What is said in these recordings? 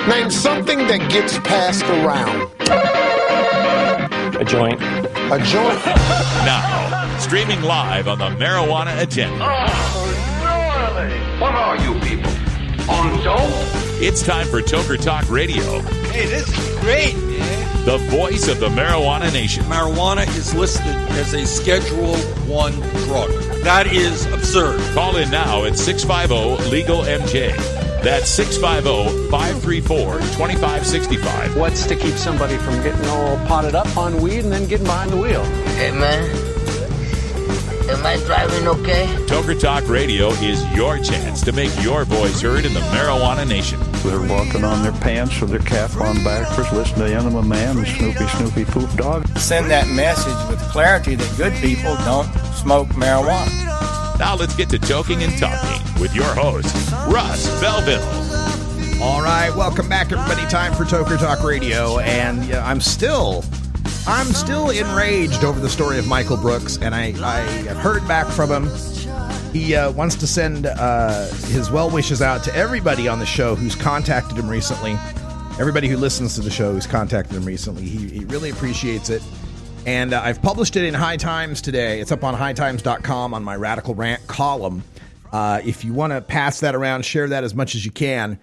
Name something that gets passed around. A joint. A joint. Now, streaming live on the Marijuana Agenda. Oh, really? What are you people? On dope? It's time for Toker Talk Radio. Hey, this is great, man. The voice of the Marijuana Nation. Marijuana is listed as a Schedule 1 drug. That is absurd. Call in now at 650-LEGAL-MJ. That's 650-534-2565. What's to keep somebody from getting all potted up on weed and then getting behind the wheel? Hey, man. Am I driving okay? Toker Talk Radio is your chance to make your voice heard in the Marijuana Nation. They're walking on their pants with their cap on backwards, listening to Enema Man and Snoopy Poop Dog. Send that message with clarity that good people don't smoke marijuana. Now let's get to Toking and Talking with your host, Russ Belville. All right, welcome back, everybody. Time for Toker Talk Radio, and I'm still enraged over the story of Michael Brooks, and I have heard back from him. He wants to send his well wishes out to everybody on the show who's contacted him recently. Everybody who listens to the show who's contacted him recently. He really appreciates it. And I've published it in High Times today. It's up on hightimes.com on my Radical Rant column. If you want to pass that around, share that as much as you can,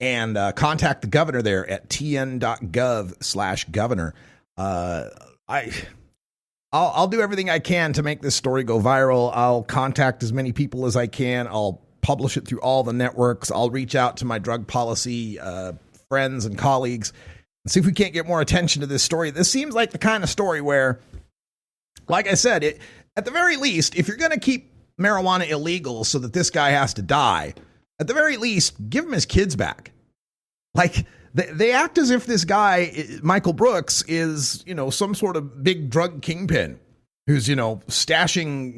and contact the governor there at tn.gov/governor. I'll do everything I can to make this story go viral. I'll contact as many people as I can. I'll publish it through all the networks. I'll reach out to my drug policy friends and colleagues and see if we can't get more attention to this story. This seems like the kind of story where, like I said, at the very least, if you're going to keep marijuana illegal so that this guy has to die, at the very least, give him his kids back. Like, they act as if this guy, Michael Brooks, is, some sort of big drug kingpin who's, stashing,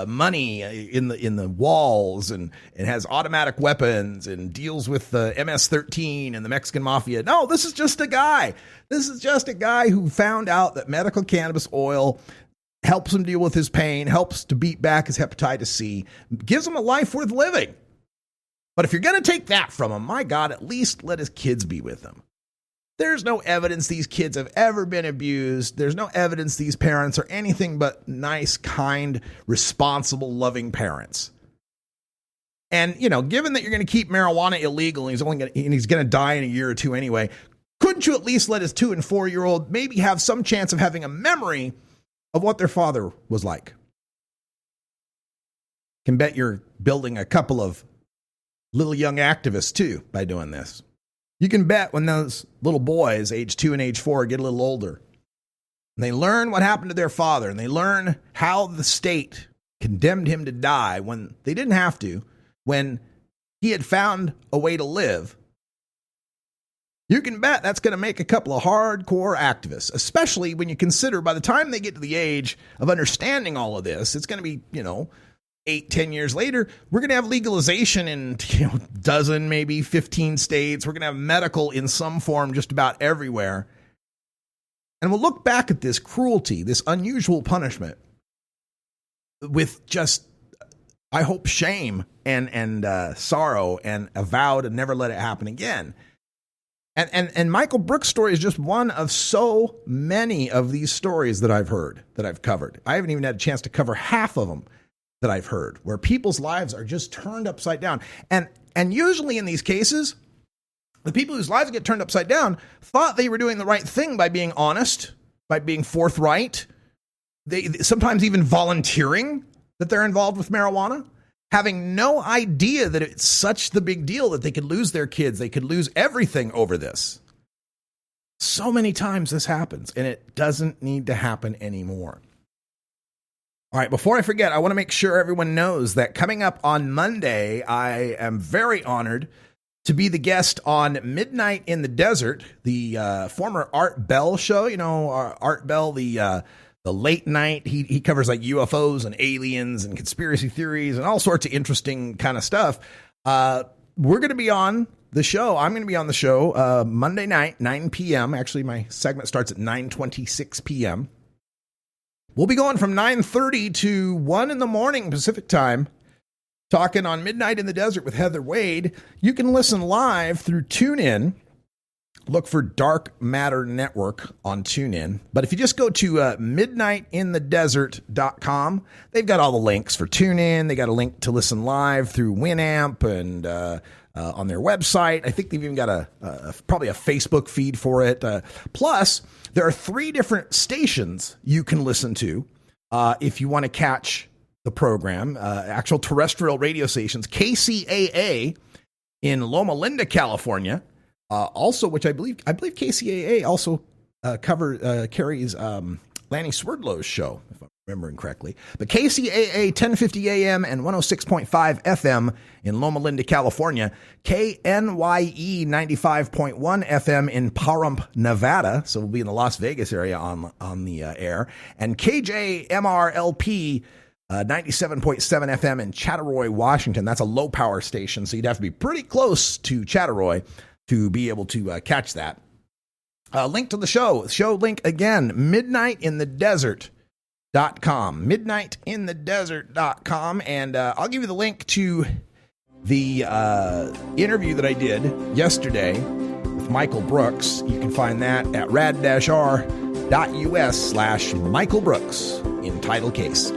money in the walls and has automatic weapons and deals with the MS-13 and the Mexican mafia. No, this is just a guy. This is just a guy who found out that medical cannabis oil helps him deal with his pain, helps to beat back his hepatitis C, gives him a life worth living. But if you're going to take that from him, my God, at least let his kids be with him. There's no evidence these kids have ever been abused. There's no evidence these parents are anything but nice, kind, responsible, loving parents. And, given that you're going to keep marijuana illegal and he's going to die in a year or two anyway, couldn't you at least let his 2- and 4-year-old maybe have some chance of having a memory of what their father was like? Can bet you're building a couple of little young activists, too, by doing this. You can bet when those little boys, age 2 and age 4, get a little older, and they learn what happened to their father, and they learn how the state condemned him to die when they didn't have to, when he had found a way to live, you can bet that's going to make a couple of hardcore activists, especially when you consider by the time they get to the age of understanding all of this, it's going to be, 8-10 years later, we're going to have legalization in dozen, maybe 15 states. We're going to have medical in some form just about everywhere. And we'll look back at this cruelty, this unusual punishment with just, I hope, shame and sorrow and a vow to never let it happen again. And Michael Brooks' story is just one of so many of these stories that I've heard, that I've covered. I haven't even had a chance to cover half of them that I've heard, where people's lives are just turned upside down. And usually in these cases, the people whose lives get turned upside down thought they were doing the right thing by being honest, by being forthright. They sometimes even volunteering that they're involved with marijuana, having no idea that it's such the big deal that they could lose their kids. They could lose everything over this. So many times this happens, and it doesn't need to happen anymore. All right, before I forget, I want to make sure everyone knows that coming up on Monday, I am very honored to be the guest on Midnight in the Desert, the former Art Bell show. Art Bell, the late night, he covers like UFOs and aliens and conspiracy theories and all sorts of interesting kind of stuff. We're going to be on the show. I'm going to be on the show Monday night, 9 p.m. Actually, my segment starts at 9:26 p.m. We'll be going from 9:30 to 1 in the morning Pacific time, talking on Midnight in the Desert with Heather Wade. You can listen live through TuneIn Look for Dark Matter Network on TuneIn. But if you just go to midnightinthedesert.com, they've got all the links for TuneIn. They got a link to listen live through Winamp and on their website. I think they've even got probably a Facebook feed for it. Plus, there are 3 different stations you can listen to if you want to catch the program. Actual terrestrial radio stations. KCAA in Loma Linda, California. Also, which I believe KCAA also carries Lanny Swerdlow's show, if I'm remembering correctly. But KCAA 1050 AM and 106.5 FM in Loma Linda, California. KNYE 95.1 FM in Pahrump, Nevada. So we'll be in the Las Vegas area on the air. And KJMRLP 97.7 FM in Chattaroy, Washington. That's a low power station, so you'd have to be pretty close to Chattaroy to be able to catch that. Link to the show link again, midnightinthedesert.com, midnightinthedesert.com. And I'll give you the link to the interview that I did yesterday with Michael Brooks. You can find that at rad-r.us/Michael Brooks in title case.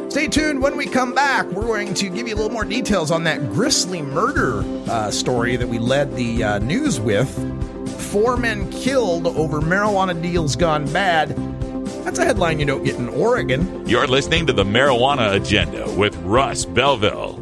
Stay tuned. When we come back, we're going to give you a little more details on that grisly murder story that we led the news with. 4 men killed over marijuana deals gone bad. That's a headline you don't get in Oregon. You're listening to the Marijuana Agenda with Russ Belville.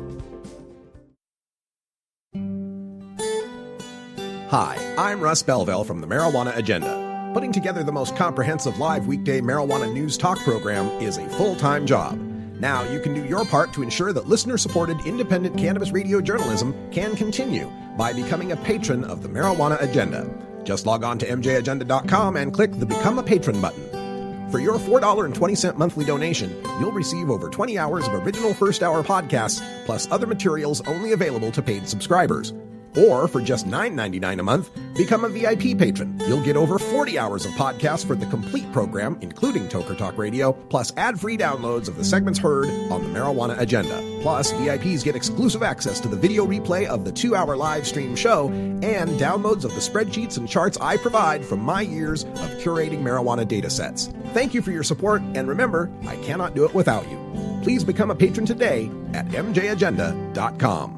Hi, I'm Russ Belville from the Marijuana Agenda. Putting together the most comprehensive live weekday marijuana news talk program is a full-time job. Now you can do your part to ensure that listener-supported independent cannabis radio journalism can continue by becoming a patron of the Marijuana Agenda. Just log on to mjagenda.com and click the Become a Patron button. For your $4.20 monthly donation, you'll receive over 20 hours of original first-hour podcasts, plus other materials only available to paid subscribers. Or for just $9.99 a month, become a VIP patron. You'll get over 40 hours of podcasts for the complete program, including Toker Talk Radio, plus ad-free downloads of the segments heard on the Marijuana Agenda. Plus, VIPs get exclusive access to the video replay of the 2-hour live stream show and downloads of the spreadsheets and charts I provide from my years of curating marijuana data sets. Thank you for your support, and remember, I cannot do it without you. Please become a patron today at mjagenda.com.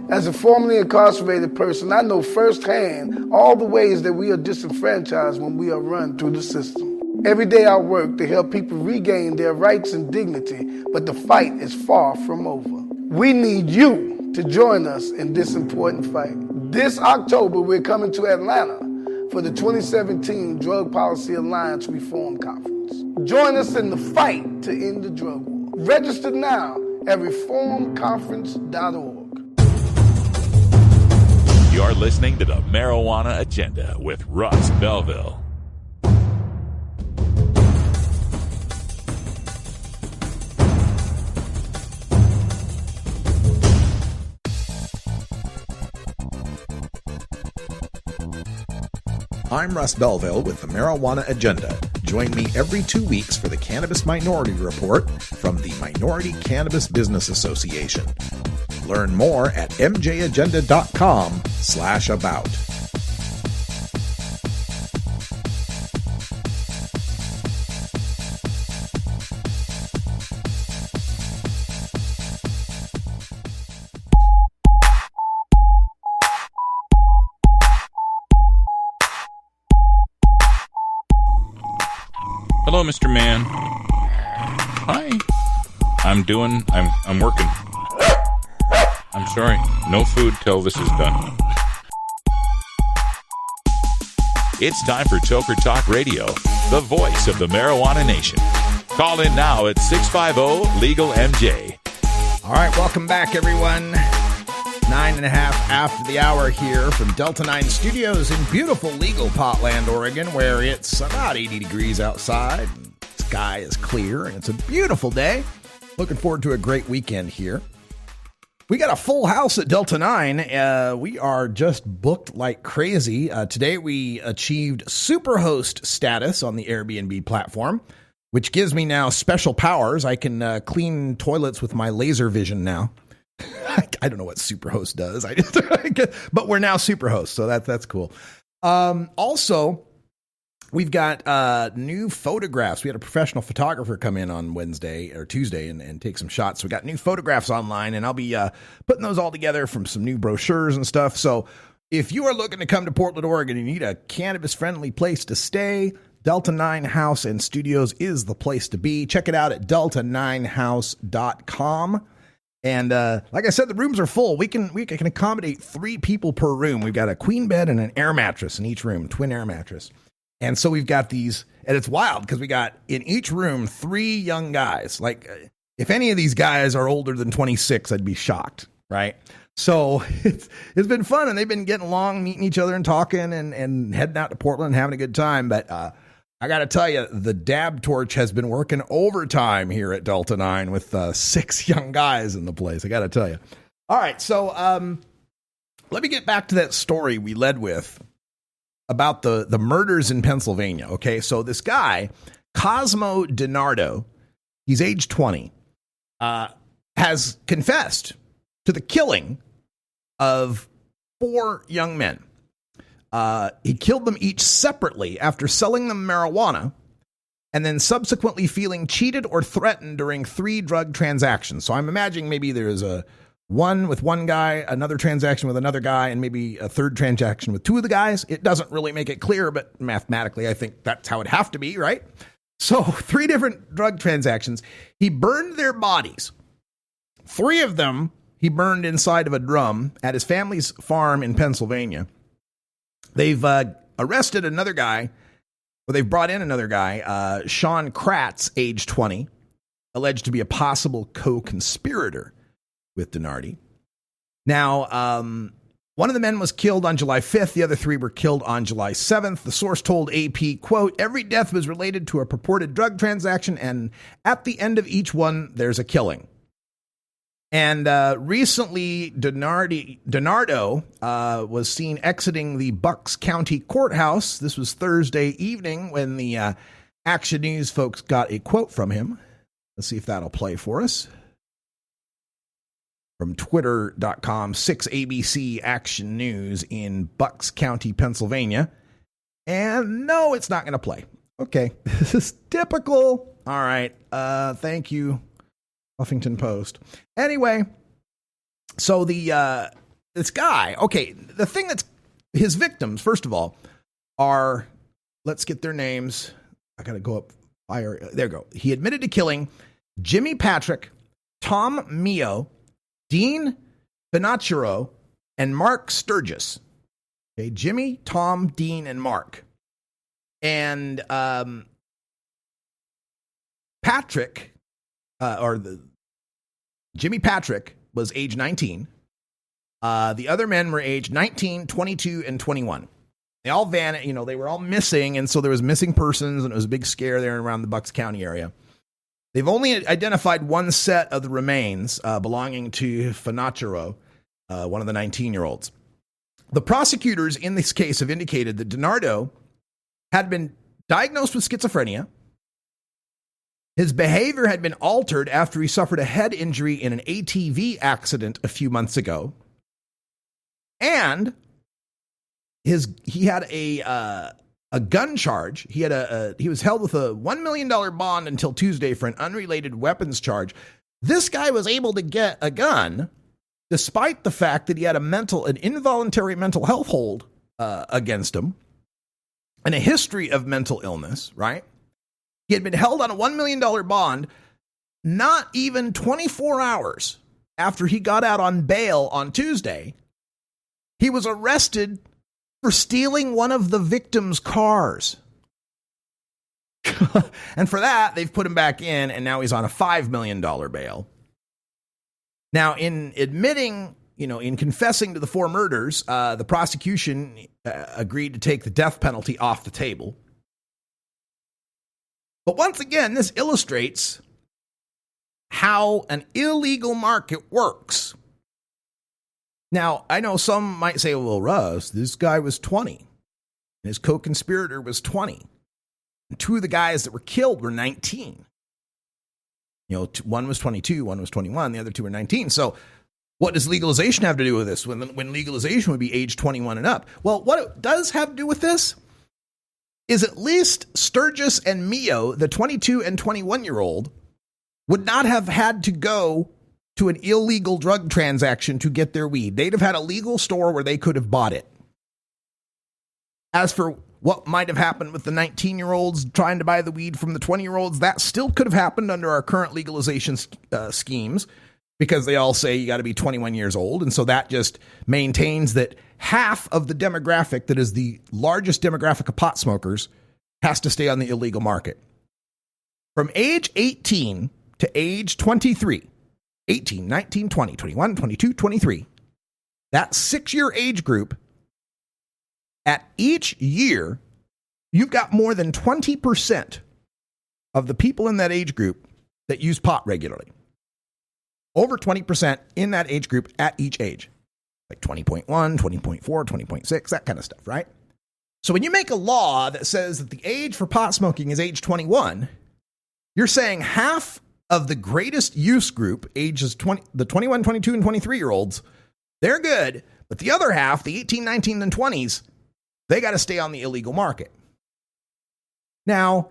As a formerly incarcerated person, I know firsthand all the ways that we are disenfranchised when we are run through the system. Every day I work to help people regain their rights and dignity, but the fight is far from over. We need you to join us in this important fight. This October, we're coming to Atlanta for the 2017 Drug Policy Alliance Reform Conference. Join us in the fight to end the drug war. Register now at reformconference.org. You're listening to the Marijuana Agenda with Russ Belville. I'm Russ Belville with the Marijuana Agenda. Join me every 2 weeks for the Cannabis Minority Report from the Minority Cannabis Business Association. Learn more at mjagenda.com/about. Hello, Mr. Man. Hi. I'm working. I'm sorry. No food till this is done. It's time for Toker Talk Radio, the voice of the marijuana nation. Call in now at 650-LEGAL-MJ. All right, welcome back, everyone. 9:30 after the hour here from Delta 9 Studios in beautiful legal Potland, Oregon, where it's about 80 degrees outside. The sky is clear, and it's a beautiful day. Looking forward to a great weekend here. We got a full house at Delta 9. We are just booked like crazy. Today we achieved superhost status on the Airbnb platform, which gives me now special powers. I can clean toilets with my laser vision now. I don't know what superhost does. But we're now superhost, so that's cool. Also, we've got new photographs. We had a professional photographer come in on Wednesday or Tuesday and take some shots. So we got new photographs online, and I'll be putting those all together from some new brochures and stuff. So if you are looking to come to Portland, Oregon, and you need a cannabis-friendly place to stay, Delta 9 House and Studios is the place to be. Check it out at delta9house.com. And like I said, the rooms are full. We can accommodate 3 people per room. We've got a queen bed and an air mattress in each room, twin air mattress. And so we've got these, and it's wild because we got in each room 3 young guys. Like, if any of these guys are older than 26, I'd be shocked, right? So it's been fun, and they've been getting along, meeting each other and talking and heading out to Portland and having a good time. But I got to tell you, the dab torch has been working overtime here at Delta 9 with 6 young guys in the place. I got to tell you. All right, so let me get back to that story we led with about the murders in Pennsylvania. Okay, so this guy, Cosmo DiNardo, he's age 20, has confessed to the killing of 4 young men. He killed them each separately after selling them marijuana and then subsequently feeling cheated or threatened during 3 drug transactions. So I'm imagining maybe there's one with one guy, another transaction with another guy, and maybe a 3rd transaction with 2 of the guys. It doesn't really make it clear, but mathematically, I think that's how it'd have to be, right? So 3 different drug transactions. He burned their bodies. 3 of them he burned inside of a drum at his family's farm in Pennsylvania. They've arrested another guy, or they've brought in another guy, Sean Kratz, age 20, alleged to be a possible co-conspirator with DiNardo. Now, one of the men was killed on July 5th. The other 3 were killed on July 7th. The source told AP, quote, "Every death was related to a purported drug transaction, and at the end of each one, there's a killing." And recently, DiNardo was seen exiting the Bucks County courthouse. This was Thursday evening when the Action News folks got a quote from him. Let's see if that'll play for us. From twitter.com, 6ABC Action News in Bucks County, Pennsylvania. And no, it's not going to play. Okay, this is typical. All right, thank you, Huffington Post. Anyway, so this guy, okay, the thing that's his victims, first of all, are, let's get their names. I got to go up higher. There we go. He admitted to killing Jimmy Patrick, Tom Mio, Dean Finachero, and Mark Sturgis. Okay, Jimmy, Tom, Dean, and Mark. And Patrick, Jimmy Patrick was age 19. The other men were age 19, 22, and 21. They all vanished, they were all missing, and so there was missing persons, and it was a big scare there around the Bucks County area. They've only identified one set of the remains belonging to Finachero, one of the 19-year-olds. The prosecutors in this case have indicated that DiNardo had been diagnosed with schizophrenia. His behavior had been altered after he suffered a head injury in an ATV accident a few months ago. And he had a gun charge. He was held with a $1 million bond until Tuesday for an unrelated weapons charge. This guy was able to get a gun despite the fact that he had an involuntary mental health hold against him and a history of mental illness, right? He had been held on a $1 million bond not even 24 hours after he got out on bail on Tuesday. He was arrested for stealing one of the victim's cars. And for that, they've put him back in, and now he's on a $5 million bail. Now, in admitting, in confessing to the 4 murders, the prosecution agreed to take the death penalty off the table. But once again, this illustrates how an illegal market works. Now, I know some might say, well, Russ, this guy was 20. And his co-conspirator was 20. And 2 of the guys that were killed were 19. One was 22, one was 21, the other 2 were 19. So What does legalization have to do with this? When legalization would be age 21 and up? Well, what it does have to do with this is at least Sturgis and Mio, the 22 and 21-year-old, would not have had to go to an illegal drug transaction to get their weed. They'd have had a legal store where they could have bought it. As for what might have happened with the 19-year-olds trying to buy the weed from the 20-year-olds, that still could have happened under our current legalization schemes, because they all say you got to be 21 years old. And so that just maintains that half of the demographic that is the largest demographic of pot smokers has to stay on the illegal market. From age 18 to age 23, 18, 19, 20, 21, 22, 23, that 6-year age group, at each year, you've got more than 20% of the people in that age group that use pot regularly. Over 20% in that age group at each age. Like 20.1, 20.4, 20.6, that kind of stuff, right? So when you make a law that says that the age for pot smoking is age 21, you're saying half of the greatest use group, ages 20, the 21, 22, and 23-year-olds, they're good, but the other half, the 18, 19, and 20s, they got to stay on the illegal market. Now,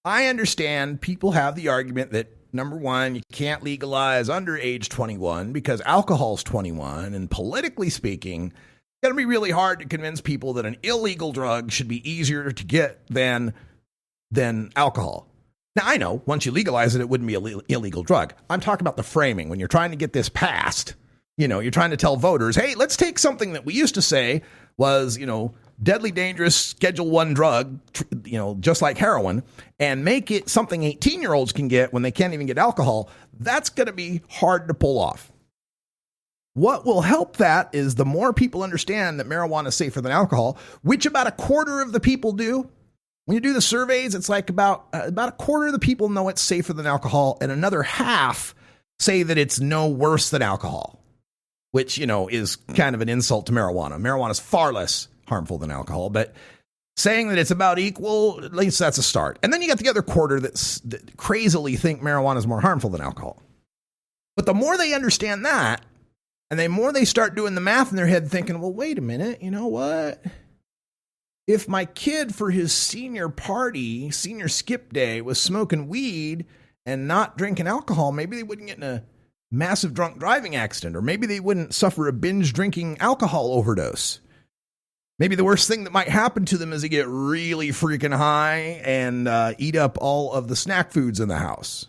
I understand people have the argument that, number one, you can't legalize under age 21 because alcohol's 21, and politically speaking, it's going to be really hard to convince people that an illegal drug should be easier to get than alcohol. Now, I know once you legalize it, it wouldn't be an illegal drug. I'm talking about the framing. When you're trying to get this passed, you're trying to tell voters, hey, let's take something that we used to say was, deadly dangerous Schedule 1 drug, just like heroin, and make it something 18-year-olds can get when they can't even get alcohol. That's going to be hard to pull off. What will help that is the more people understand that marijuana is safer than alcohol, which about a quarter of the people do. When you do the surveys, it's like about a quarter of the people know it's safer than alcohol, and another half say that it's no worse than alcohol, which, is kind of an insult to marijuana. Marijuana is far less harmful than alcohol, but saying that it's about equal, at least that's a start. And then you got the other quarter that crazily think marijuana is more harmful than alcohol. But the more they understand that, and the more they start doing the math in their head, thinking, well, wait a minute, you know what? If my kid for his senior skip day was smoking weed and not drinking alcohol, maybe they wouldn't get in a massive drunk driving accident, or maybe they wouldn't suffer a binge drinking alcohol overdose. Maybe the worst thing that might happen to them is they get really freaking high and eat up all of the snack foods in the house.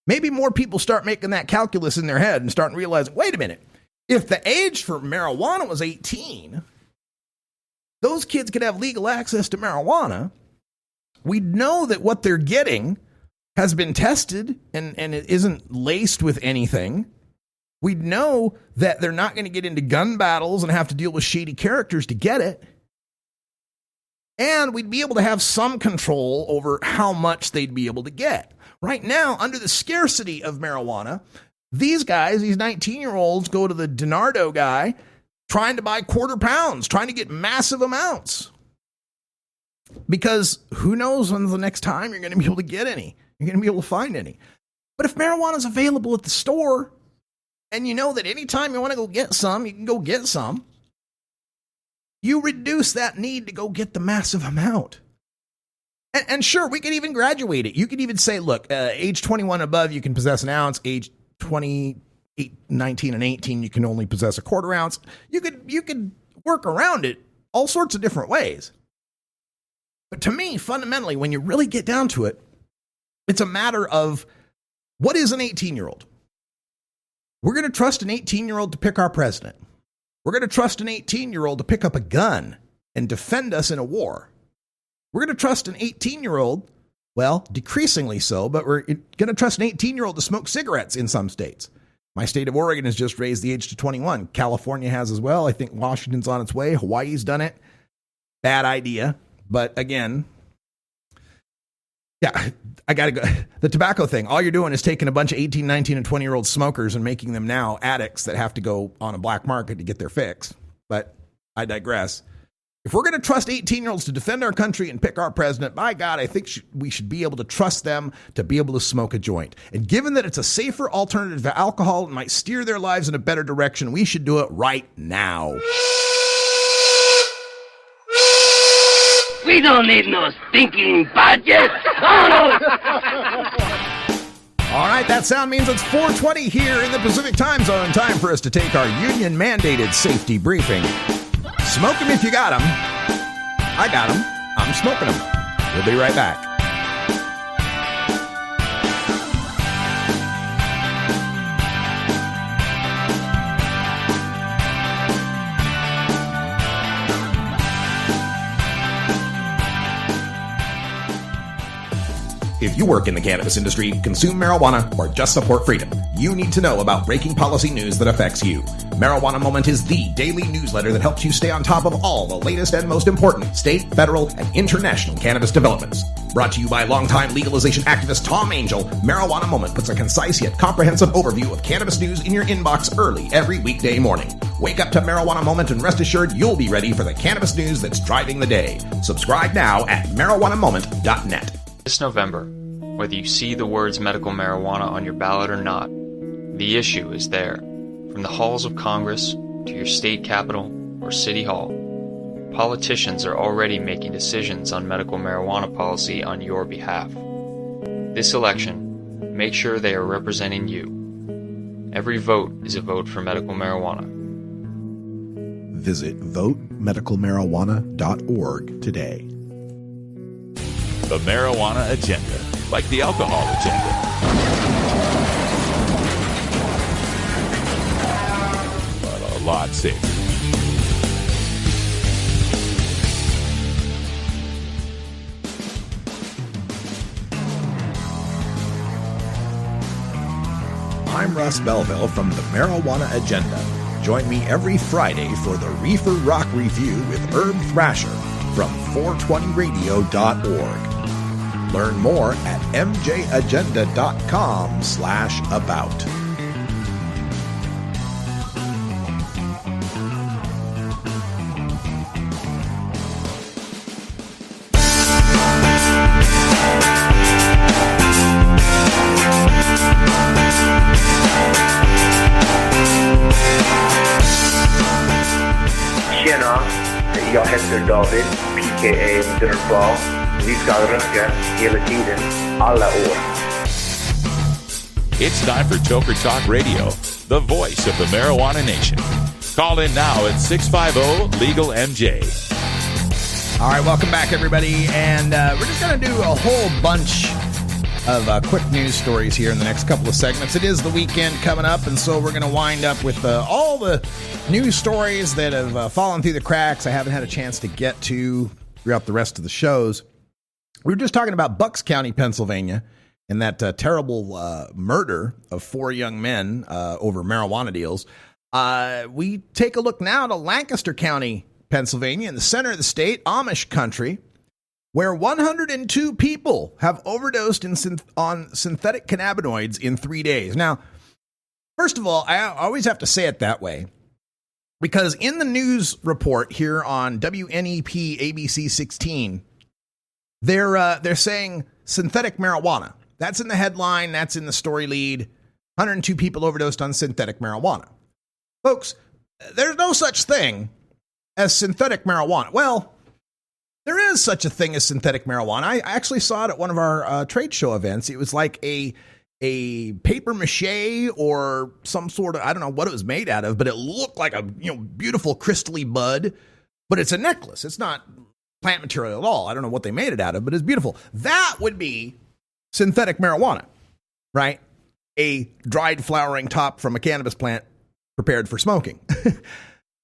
Maybe more people start making that calculus in their head and start realizing, wait a minute, if the age for marijuana was 18, those kids could have legal access to marijuana. We'd know that what they're getting has been tested and it isn't laced with anything. We'd know that they're not going to get into gun battles and have to deal with shady characters to get it. And we'd be able to have some control over how much they'd be able to get. Right now, under the scarcity of marijuana, these guys, these 19-year-olds, go to the DiNardo guy trying to buy quarter pounds, trying to get massive amounts. Because who knows when's the next time you're going to be able to get any. You're going to be able to find any. But if marijuana is available at the store, and you know that anytime you want to go get some, you can go get some, you reduce that need to go get the massive amount. And sure, we could even graduate it. You could even say, look, age 21 above, you can possess an ounce. Age 20, 19 and 18, you can only possess a quarter ounce. You could work around it all sorts of different ways. But to me, fundamentally, when you really get down to it, it's a matter of what is an 18-year-old? We're going to trust an 18-year-old to pick our president. We're going to trust an 18-year-old to pick up a gun and defend us in a war. We're going to trust an 18-year-old, well, decreasingly so, but we're going to trust an 18-year-old to smoke cigarettes in some states. My state of Oregon has just raised the age to 21. California has as well. I think Washington's on its way. Hawaii's done it. Bad idea. But again, yeah, I got to go. The tobacco thing, all you're doing is taking a bunch of 18, 19, and 20-year-old smokers and making them now addicts that have to go on a black market to get their fix. But I digress. If we're going to trust 18-year-olds to defend our country and pick our president, by God, I think we should be able to trust them to be able to smoke a joint. And given that it's a safer alternative to alcohol and might steer their lives in a better direction, we should do it right now. We don't need no stinking budget. Oh, no. All right, that sound means it's 4:20 here in the Pacific Time Zone. Time for us to take our union-mandated safety briefing. Smoke them if you got them. I got them. I'm smoking them. We'll be right back. If you work in the cannabis industry, consume marijuana, or just support freedom, you need to know about breaking policy news that affects you. Marijuana Moment is the daily newsletter that helps you stay on top of all the latest and most important state, federal, and international cannabis developments. Brought to you by longtime legalization activist Tom Angel, Marijuana Moment puts a concise yet comprehensive overview of cannabis news in your inbox early every weekday morning. Wake up to Marijuana Moment and rest assured you'll be ready for the cannabis news that's driving the day. Subscribe now at marijuanamoment.net. This November, whether you see the words medical marijuana on your ballot or not, the issue is there. From the halls of Congress to your state capitol or city hall, politicians are already making decisions on medical marijuana policy on your behalf. This election, make sure they are representing you. Every vote is a vote for medical marijuana. Visit votemedicalmarijuana.org today. The marijuana agenda, like the alcohol agenda. But a lot safer. I'm Russ Belville from the Marijuana Agenda. Join me every Friday for the Reefer Rock Review with Herb Thrasher from 420radio.org. Learn more at mjagenda.com/about. Tjena, jag heter David, PKA Dirtball. Vi ska röka hela tiden, alla år. It's time for Toker Talk Radio, the voice of the marijuana nation. Call in now at 650-LEGAL-MJ. All right, welcome back, everybody. And we're just going to do a whole bunch of quick news stories here in the next couple of segments. It is the weekend coming up, and so we're going to wind up with all the news stories that have fallen through the cracks I haven't had a chance to get to throughout the rest of the shows. We were just talking about Bucks County, Pennsylvania, and that terrible murder of 4 young men over marijuana deals. We take a look now to Lancaster County, Pennsylvania, in the center of the state, Amish country, where 102 people have overdosed on synthetic cannabinoids in 3 days. Now, first of all, I always have to say it that way, because in the news report here on WNEP ABC 16, they're saying synthetic marijuana. That's in the headline. That's in the story lead. 102 people overdosed on synthetic marijuana. Folks, there's no such thing as synthetic marijuana. Well, there is such a thing as synthetic marijuana. I actually saw it at one of our trade show events. It was like a paper mache or some sort of, I don't know what it was made out of, but it looked like a beautiful crystally bud, but it's a necklace. It's not plant material at all. I don't know what they made it out of, but it's beautiful. That would be synthetic marijuana, right? A dried flowering top from a cannabis plant prepared for smoking.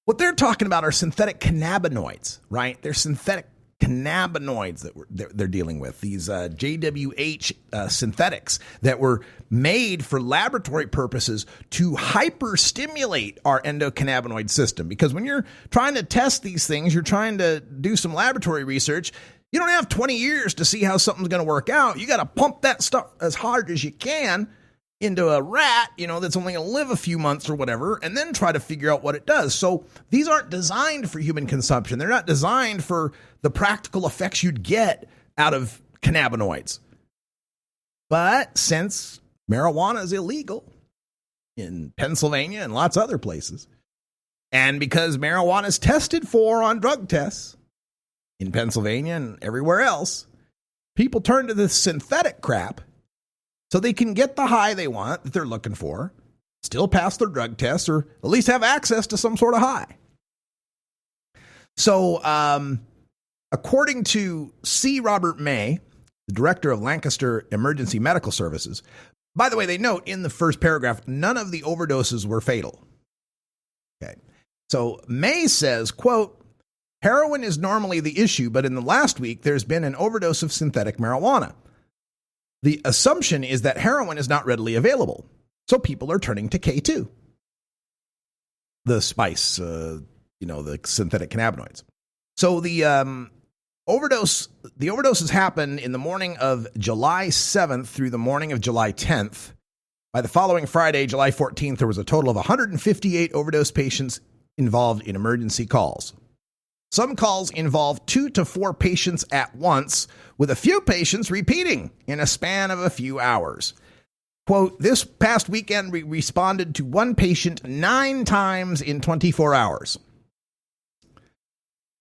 What they're talking about are synthetic cannabinoids, right? They're synthetic cannabinoids that they're dealing with, these JWH synthetics that were made for laboratory purposes to hyperstimulate our endocannabinoid system. Because when you're trying to test these things, you're trying to do some laboratory research, you don't have 20 years to see how something's going to work out. You got to pump that stuff as hard as you can into a rat, that's only going to live a few months or whatever, and then try to figure out what it does. So these aren't designed for human consumption. They're not designed for the practical effects you'd get out of cannabinoids. But since marijuana is illegal in Pennsylvania and lots of other places, and because marijuana is tested for on drug tests in Pennsylvania and everywhere else, people turn to this synthetic crap so they can get the high they want that they're looking for, still pass their drug tests, or at least have access to some sort of high. So, according to C. Robert May, the director of Lancaster Emergency Medical Services, by the way, they note in the first paragraph, none of the overdoses were fatal. Okay. So May says, quote, heroin is normally the issue, but in the last week, there's been an overdose of synthetic marijuana. The assumption is that heroin is not readily available, so people are turning to K2, the spice, the synthetic cannabinoids. So the overdoses happened in the morning of July 7th through the morning of July 10th. By the following Friday, July 14th, there was a total of 158 overdose patients involved in emergency calls. Some calls involve 2 to 4 patients at once, with a few patients repeating in a span of a few hours. Quote, this past weekend, we responded to one patient 9 times in 24 hours.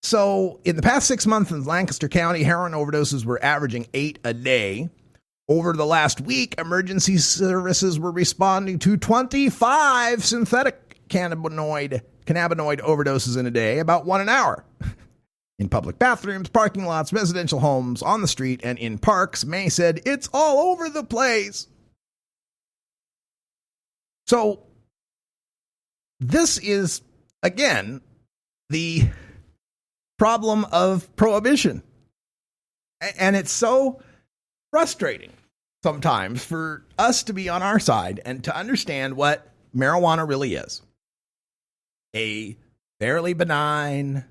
So in the past 6 months in Lancaster County, heroin overdoses were averaging 8 a day. Over the last week, emergency services were responding to 25 synthetic cannabinoid overdoses in a day, about 1 an hour. In public bathrooms, parking lots, residential homes, on the street, and in parks, May said, it's all over the place. So this is, again, the problem of prohibition. And it's so frustrating sometimes for us to be on our side and to understand what marijuana really is. A fairly benign,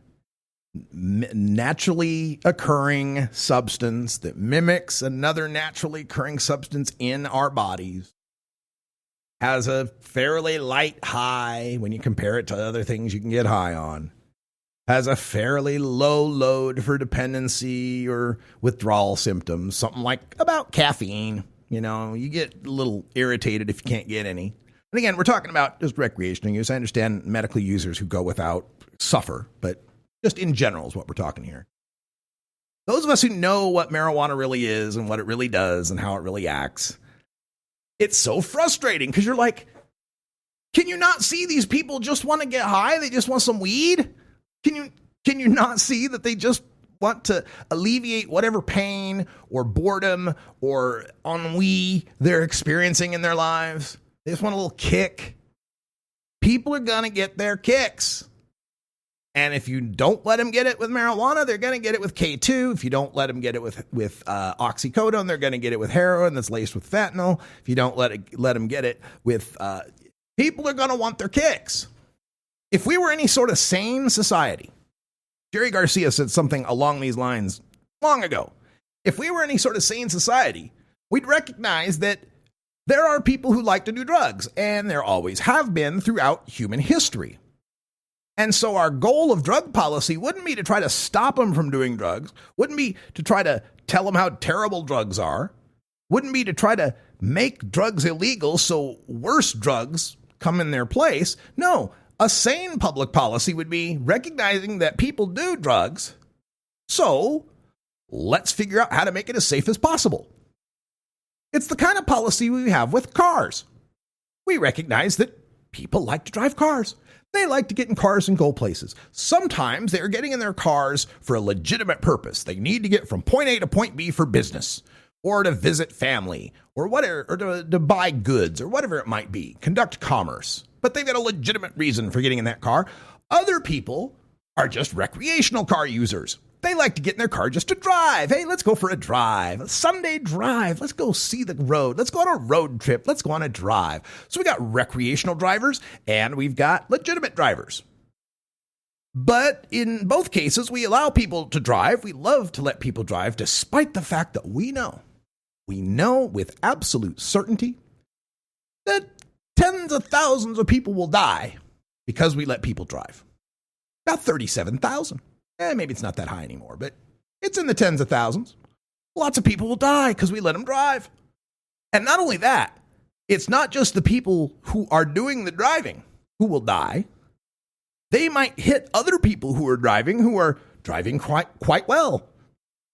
naturally occurring substance that mimics another naturally occurring substance in our bodies, has a fairly light high when you compare it to other things you can get high on, has a fairly low load for dependency or withdrawal symptoms, something like about caffeine. You get a little irritated if you can't get any. And again, we're talking about just recreational use. I understand medical users who go without suffer, but just in general is what we're talking here. Those of us who know what marijuana really is and what it really does and how it really acts, it's so frustrating because you're like, can you not see these people just want to get high? They just want some weed. Can you not see that they just want to alleviate whatever pain or boredom or ennui they're experiencing in their lives? They just want a little kick. People are going to get their kicks. And if you don't let them get it with marijuana, they're going to get it with K2. If you don't let them get it with oxycodone, they're going to get it with heroin that's laced with fentanyl. If you don't let them get it with, people are going to want their kicks. If we were any sort of sane society, Jerry Garcia said something along these lines long ago. If we were any sort of sane society, we'd recognize that there are people who like to do drugs, and there always have been throughout human history. And so our goal of drug policy wouldn't be to try to stop them from doing drugs, wouldn't be to try to tell them how terrible drugs are, wouldn't be to try to make drugs illegal so worse drugs come in their place. No, a sane public policy would be recognizing that people do drugs, so let's figure out how to make it as safe as possible. It's the kind of policy we have with cars. We recognize that people like to drive cars. They like to get in cars and go places. Sometimes they're getting in their cars for a legitimate purpose. They need to get from point A to point B for business, or to visit family, or whatever, or to buy goods, or whatever it might be, conduct commerce. But they've got a legitimate reason for getting in that car. Other people are just recreational car users. They like to get in their car just to drive. Hey, let's go for a drive. A Sunday drive. Let's go see the road. Let's go on a road trip. Let's go on a drive. So we got recreational drivers and we've got legitimate drivers. But in both cases, we allow people to drive. We love to let people drive, despite the fact that we know with absolute certainty that tens of thousands of people will die because we let people drive. About 37,000. Maybe it's not that high anymore, but it's in the tens of thousands. Lots of people will die because we let them drive. And not only that, it's not just the people who are doing the driving who will die. They might hit other people who are driving quite well,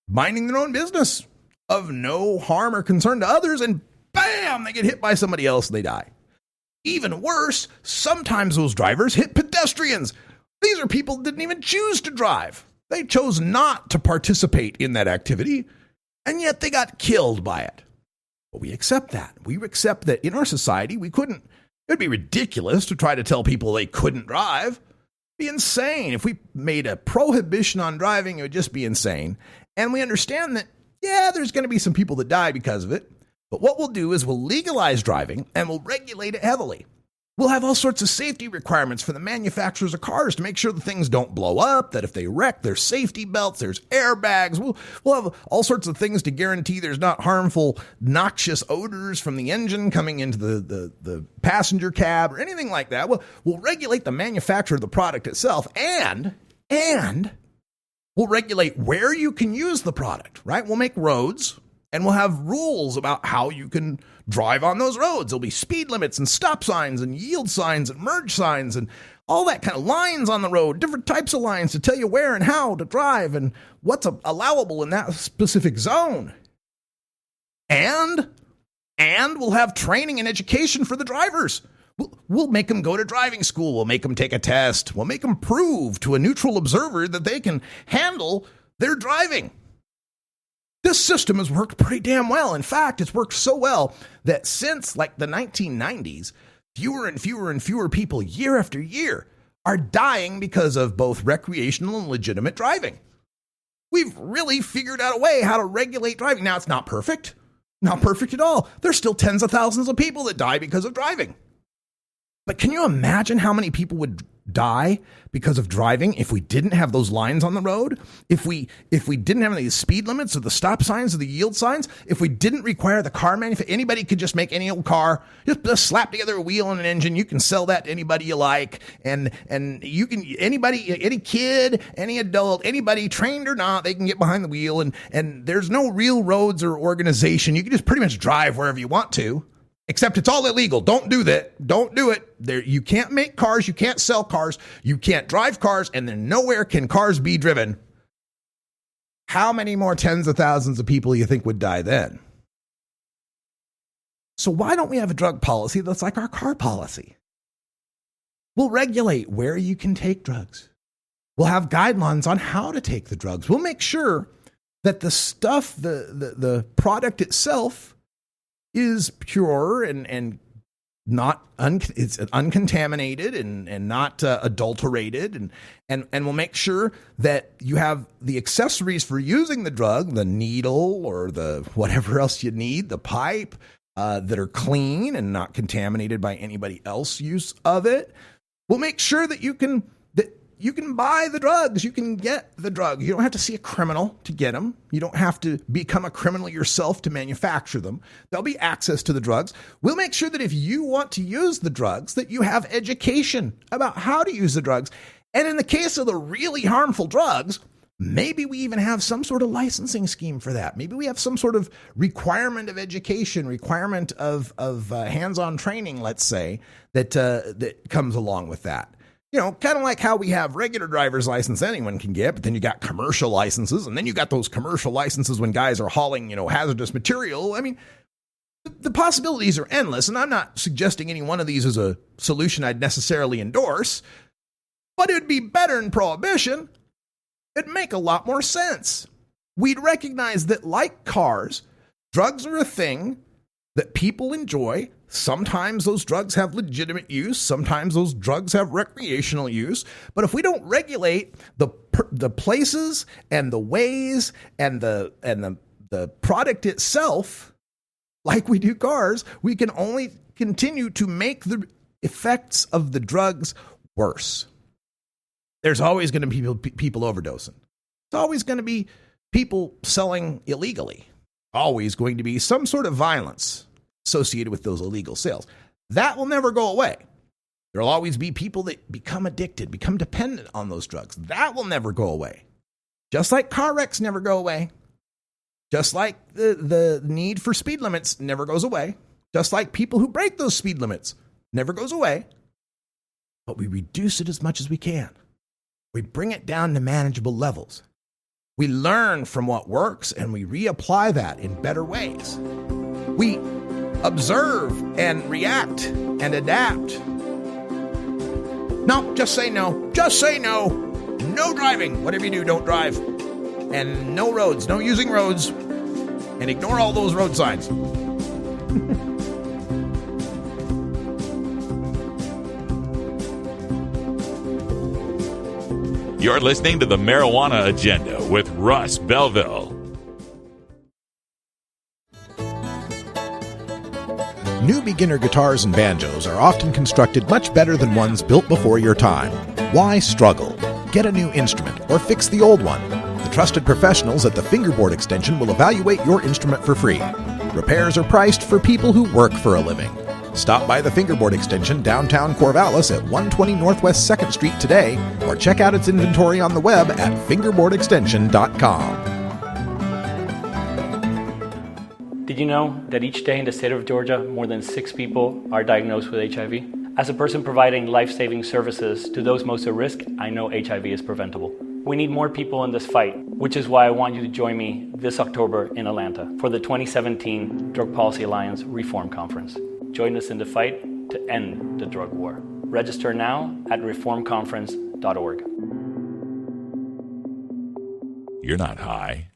minding their own business of no harm or concern to others, and bam, they get hit by somebody else and they die. Even worse, sometimes those drivers hit pedestrians. These are people that didn't even choose to drive. They chose not to participate in that activity, and yet they got killed by it. But we accept that. We accept that in our society, it'd be ridiculous to try to tell people they couldn't drive. It'd be insane. If we made a prohibition on driving, it would just be insane. And we understand that, there's going to be some people that die because of it. But what we'll do is we'll legalize driving and we'll regulate it heavily. We'll have all sorts of safety requirements for the manufacturers of cars to make sure the things don't blow up, that if they wreck, there's safety belts, there's airbags. We'll have all sorts of things to guarantee there's not harmful, noxious odors from the engine coming into the passenger cab or anything like that. We'll regulate the manufacture of the product itself, and we'll regulate where you can use the product, right? We'll make roads, and we'll have rules about how you can drive on those roads. There'll be speed limits and stop signs and yield signs and merge signs and all that kind of lines on the road, different types of lines to tell you where and how to drive and what's allowable in that specific zone. And we'll have training and education for the drivers. We'll make them go to driving school. We'll make them take a test. We'll make them prove to a neutral observer that they can handle their driving. This system has worked pretty damn well. In fact, it's worked so well that since like the 1990s, fewer and fewer and fewer people year after year are dying because of both recreational and legitimate driving. We've really figured out a way how to regulate driving. Now, it's not perfect at all. There's still tens of thousands of people that die because of driving. But can you imagine how many people would die because of driving if we didn't have those lines on the road? If we didn't have any speed limits or the stop signs or the yield signs? If we didn't require the car manufacturer, anybody could just make any old car, just slap together a wheel and an engine. You can sell that to anybody you like, and you can any kid, any adult, anybody trained or not, they can get behind the wheel, and there's no real roads or organization. You can just pretty much drive wherever you want to. Except it's all illegal. Don't do that. Don't do it. You can't make cars. You can't sell cars. You can't drive cars. And then nowhere can cars be driven. How many more tens of thousands of people you think would die then? So why don't we have a drug policy that's like our car policy? We'll regulate where you can take drugs. We'll have guidelines on how to take the drugs. We'll make sure that the stuff, the product itself, is pure and not it's uncontaminated and not adulterated, and we'll make sure that you have the accessories for using the drug, the needle or the whatever else you need, the pipe, that are clean and not contaminated by anybody else's use of it. We'll make sure that you can buy the drugs. You can get the drug. You don't have to see a criminal to get them. You don't have to become a criminal yourself to manufacture them. There'll be access to the drugs. We'll make sure that if you want to use the drugs, that you have education about how to use the drugs. And in the case of the really harmful drugs, maybe we even have some sort of licensing scheme for that. Maybe we have some sort of requirement of education, requirement of hands-on training, let's say, that comes along with that. You know, kind of like how we have regular driver's license anyone can get, but then you got commercial licenses, and then you got those commercial licenses when guys are hauling, hazardous material. I mean, the possibilities are endless, and I'm not suggesting any one of these is a solution I'd necessarily endorse, but it'd be better than prohibition. It'd make a lot more sense. We'd recognize that, like cars, drugs are a thing that people enjoy. Sometimes those drugs have legitimate use. Sometimes those drugs have recreational use. But if we don't regulate the places and the ways and the product itself, like we do cars, we can only continue to make the effects of the drugs worse. There's always going to be people overdosing. There's always going to be people selling illegally. Always going to be some sort of violence associated with those illegal sales. That will never go away. There'll always be people that become addicted, become dependent on those drugs. That will never go away. Just like car wrecks never go away. Just like the need for speed limits never goes away. Just like people who break those speed limits never goes away. But we reduce it as much as we can. We bring it down to manageable levels. We learn from what works and we reapply that in better ways. We observe and react and adapt. No, just say no. Just say no. No driving. Whatever you do, don't drive. And no roads. No using roads. And ignore all those road signs. You're listening to the Marijuana Agenda with Russ Belville. New beginner guitars and banjos are often constructed much better than ones built before your time. Why struggle? Get a new instrument or fix the old one. The trusted professionals at the Fingerboard Extension will evaluate your instrument for free. Repairs are priced for people who work for a living. Stop by the Fingerboard Extension downtown Corvallis at 120 Northwest 2nd Street today or check out its inventory on the web at fingerboardextension.com. Did you know that each day in the state of Georgia, more than 6 people are diagnosed with HIV? As a person providing life-saving services to those most at risk, I know HIV is preventable. We need more people in this fight, which is why I want you to join me this October in Atlanta for the 2017 Drug Policy Alliance Reform Conference. Join us in the fight to end the drug war. Register now at reformconference.org. You're not high.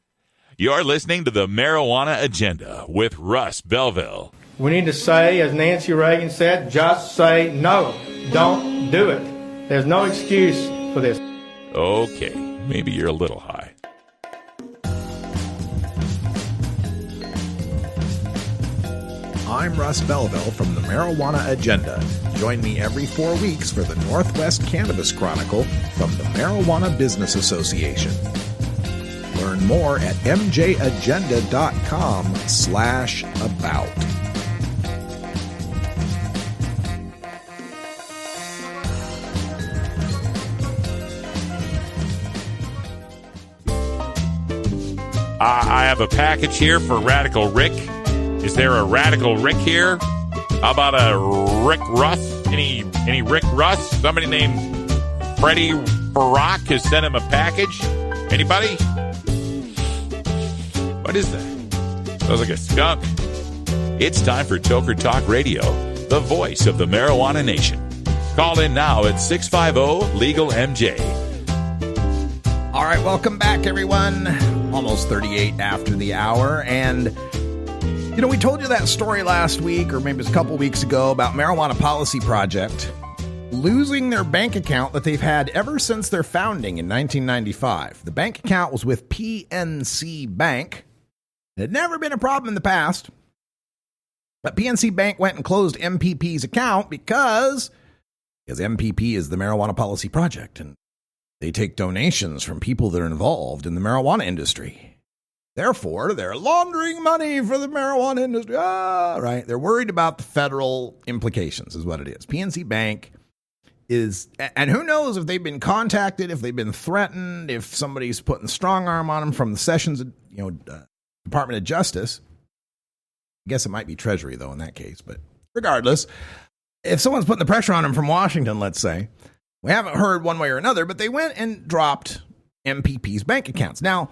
You're listening to the Marijuana Agenda with Russ Belville. We need to say, as Nancy Reagan said, just say no. Don't do it. There's no excuse for this. Okay, maybe you're a little high. I'm Russ Belville from the Marijuana Agenda. Join me every 4 weeks for the Northwest Cannabis Chronicle from the Marijuana Business Association. Learn more at mjagenda.com/about. I have a package here for Radical Rick. Is there a Radical Rick here? How about a Rick Russ? Any Rick Russ? Somebody named Freddie Barack has sent him a package. Anybody? What is that? Sounds like a skunk. It's time for Toker Talk Radio, the voice of the marijuana nation. Call in now at 650-LEGAL-MJ. All right, welcome back, everyone. Almost 38 after the hour. And, you know, we told you that story last week, or maybe it was a couple weeks ago, about Marijuana Policy Project losing their bank account that they've had ever since their founding in 1995. The bank account was with PNC Bank. It had never been a problem in the past. But PNC Bank went and closed MPP's account because MPP is the Marijuana Policy Project, and they take donations from people that are involved in the marijuana industry. Therefore, they're laundering money for the marijuana industry. Right? They're worried about the federal implications, is what it is. PNC Bank is, and who knows if they've been contacted, if they've been threatened, if somebody's putting the strong arm on them from the Sessions, Department of Justice. I guess it might be Treasury, though, in that case. But regardless, if someone's putting the pressure on them from Washington, let's say, we haven't heard one way or another, but they went and dropped MPP's bank accounts. Now,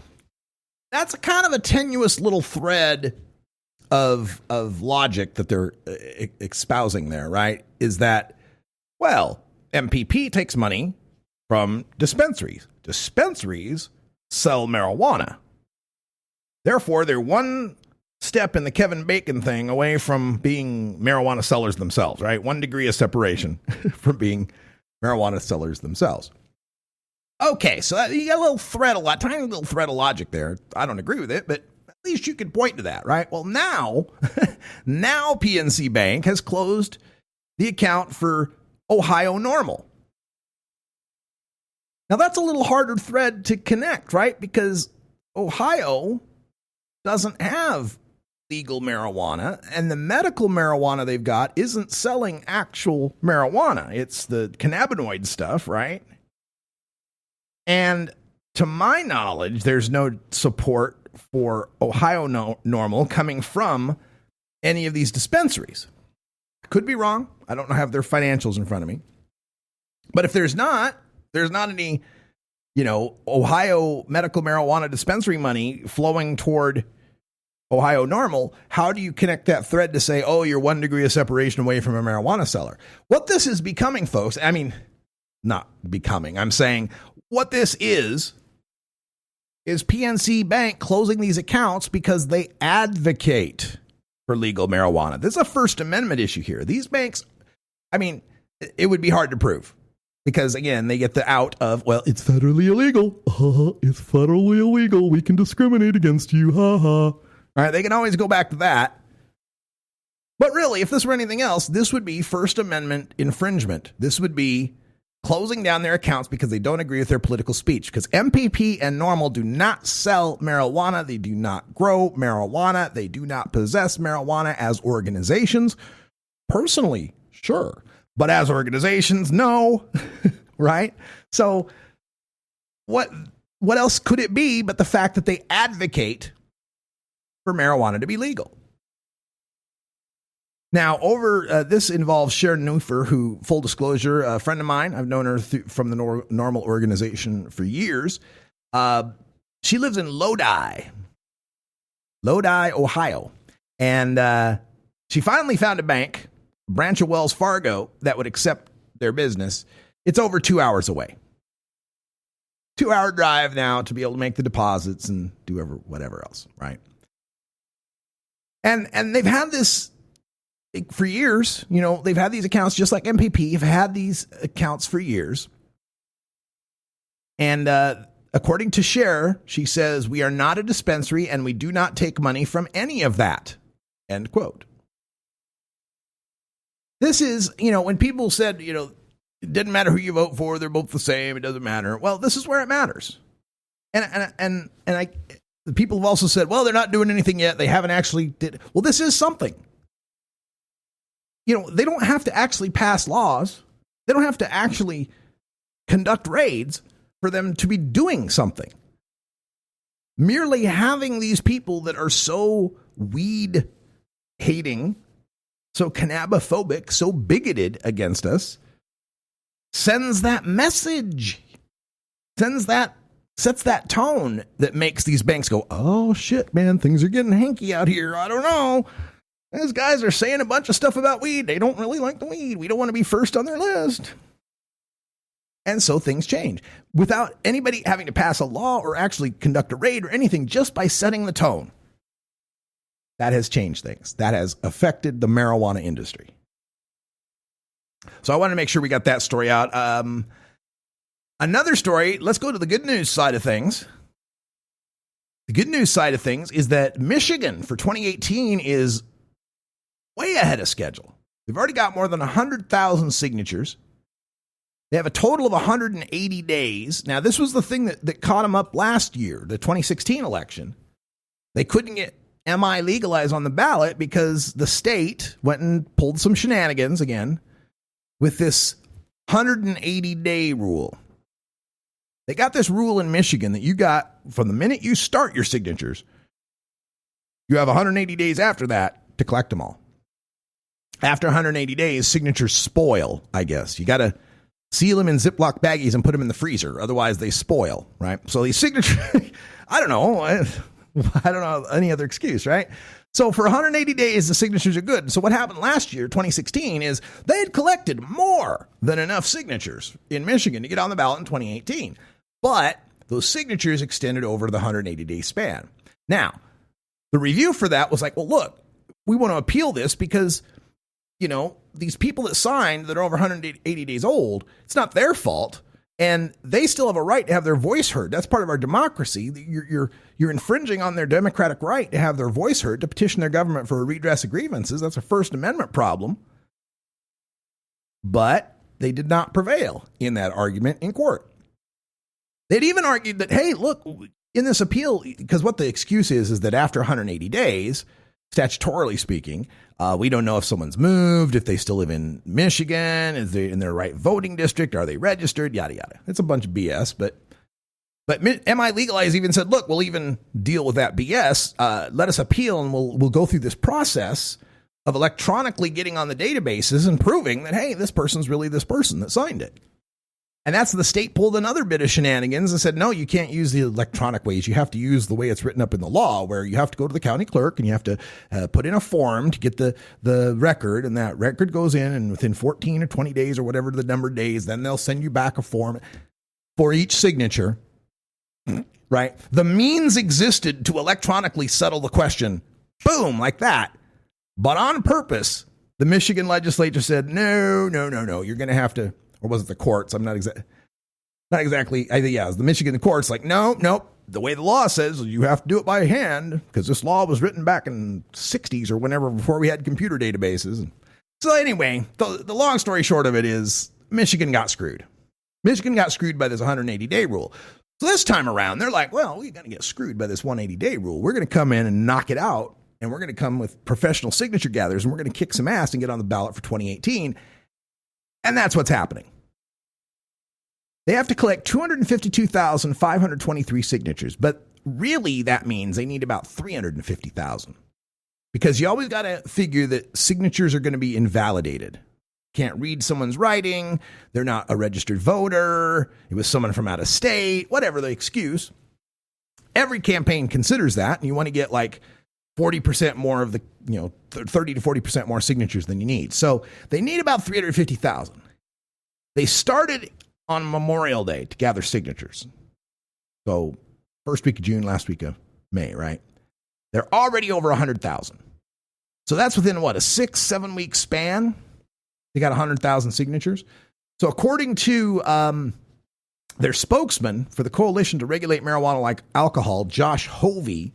that's a kind of a tenuous little thread of logic that they're espousing there, right? Is that, well, MPP takes money from dispensaries. Dispensaries sell marijuana. Therefore, they're one step in the Kevin Bacon thing away from being marijuana sellers themselves, right? 1 degree of separation from being marijuana sellers themselves. Okay, so you got a little thread, tiny little thread of logic there. I don't agree with it, but at least you could point to that, right? Well, now PNC Bank has closed the account for Ohio NORML. Now, that's a little harder thread to connect, right? Because Ohio doesn't have legal marijuana, and the medical marijuana they've got isn't selling actual marijuana. It's the cannabinoid stuff, right? And to my knowledge, there's no support for Ohio NORML coming from any of these dispensaries. Could be wrong. I don't have their financials in front of me. But if there's not any, Ohio medical marijuana dispensary money flowing toward Ohio NORML, how do you connect that thread to say, oh, you're 1 degree of separation away from a marijuana seller? What this is becoming, folks, I mean, not becoming, I'm saying what this is PNC Bank closing these accounts because they advocate for legal marijuana. This is a First Amendment issue here. These banks, I mean, it would be hard to prove because, again, they get the out of, well, it's federally illegal. It's federally illegal. We can discriminate against you. Ha ha. All right, they can always go back to that. But really, if this were anything else, this would be First Amendment infringement. This would be closing down their accounts because they don't agree with their political speech. Because MPP and NORML do not sell marijuana. They do not grow marijuana. They do not possess marijuana as organizations. Personally, sure. But as organizations, no. Right? So what else could it be but the fact that they advocate for marijuana to be legal? Now, this involves Sharon Neufer, who, full disclosure, a friend of mine. I've known her from the NORML organization for years. She lives in Lodi, Ohio. And she finally found a bank, a branch of Wells Fargo, that would accept their business. It's over 2 hours away. 2-hour drive now to be able to make the deposits and do whatever else, right? And they've had this for years. They've had these accounts just like MPP have had these accounts for years. And according to Cher, she says, we are not a dispensary and we do not take money from any of that. End quote. This is, when people said, it didn't matter who you vote for, they're both the same, it doesn't matter. Well, this is where it matters. And the people have also said, well, they're not doing anything yet. They haven't actually did. Well, this is something. They don't have to actually pass laws. They don't have to actually conduct raids for them to be doing something. Merely having these people that are so weed hating, so cannabophobic, so bigoted against us, sends that message, sets that tone that makes these banks go, oh shit, man, things are getting hanky out here. I don't know. These guys are saying a bunch of stuff about weed. They don't really like the weed. We don't want to be first on their list. And so things change without anybody having to pass a law or actually conduct a raid or anything, just by setting the tone. That has changed things. That has affected the marijuana industry. So I wanted to make sure we got that story out. Another story, let's go to the good news side of things. The good news side of things is that Michigan for 2018 is way ahead of schedule. They've already got more than 100,000 signatures. They have a total of 180 days. Now, this was the thing that caught them up last year, the 2016 election. They couldn't get MI legalized on the ballot because the state went and pulled some shenanigans again with this 180-day rule. They got this rule in Michigan that you got from the minute you start your signatures, you have 180 days after that to collect them all. After 180 days, signatures spoil, I guess. You got to seal them in Ziploc baggies and put them in the freezer. Otherwise, they spoil, right? So these signatures, I don't know any other excuse, right? So for 180 days, the signatures are good. So what happened last year, 2016, is they had collected more than enough signatures in Michigan to get on the ballot in 2018. But those signatures extended over the 180-day span. Now, the review for that was like, well, look, we want to appeal this because these people that signed that are over 180 days old, it's not their fault. And they still have a right to have their voice heard. That's part of our democracy. You're infringing on their democratic right to have their voice heard, to petition their government for a redress of grievances. That's a First Amendment problem. But they did not prevail in that argument in court. They'd even argued that, hey, look, in this appeal, because what the excuse is that after 180 days, statutorily speaking. We don't know if someone's moved, if they still live in Michigan, is they in their right voting district, are they registered, yada, yada. It's a bunch of BS, but MI Legalize even said, look, we'll even deal with that BS. Let us appeal, and we'll go through this process of electronically getting on the databases and proving that, hey, this person's really this person that signed it. And that's the state pulled another bit of shenanigans and said, no, you can't use the electronic ways. You have to use the way it's written up in the law, where you have to go to the county clerk and you have to put in a form to get the record. And that record goes in, and within 14 or 20 days or whatever the number of days, then they'll send you back a form for each signature. Right? The means existed to electronically settle the question. Boom, like that. But on purpose, the Michigan legislature said, no. You're going to have to, or was it the courts? I'm not exactly. I think, yeah, it was the Michigan courts like, nope. The way the law says, you have to do it by hand, because this law was written back in the 60s or whenever, before we had computer databases. So anyway, the long story short of it is Michigan got screwed. Michigan got screwed by this 180-day rule. So this time around, they're like, well, we're going to get screwed by this 180-day rule. We're going to come in and knock it out, and we're going to come with professional signature gatherers, and we're going to kick some ass and get on the ballot for 2018. And that's what's happening. They have to collect 252,523 signatures, but really that means they need about 350,000, because you always got to figure that signatures are going to be invalidated. Can't read someone's writing, they're not a registered voter, it was someone from out of state, whatever the excuse. Every campaign considers that, and you want to get like 40% more of the, 30 to 40% more signatures than you need. So they need about 350,000. They started on Memorial Day to gather signatures. So first week of June, last week of May, right? They're already over 100,000. So that's within what, a 6-7 week span? They got 100,000 signatures. So according to their spokesman for the Coalition to Regulate Marijuana Like Alcohol, Josh Hovey,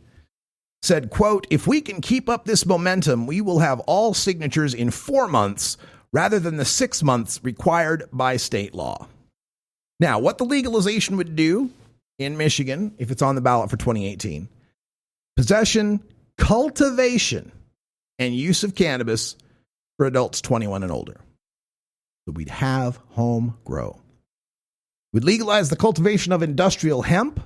said, quote, if we can keep up this momentum, we will have all signatures in 4 months rather than the 6 months required by state law. Now, what the legalization would do in Michigan, if it's on the ballot for 2018, possession, cultivation, and use of cannabis for adults 21 and older. So we'd have home grow. We'd legalize the cultivation of industrial hemp.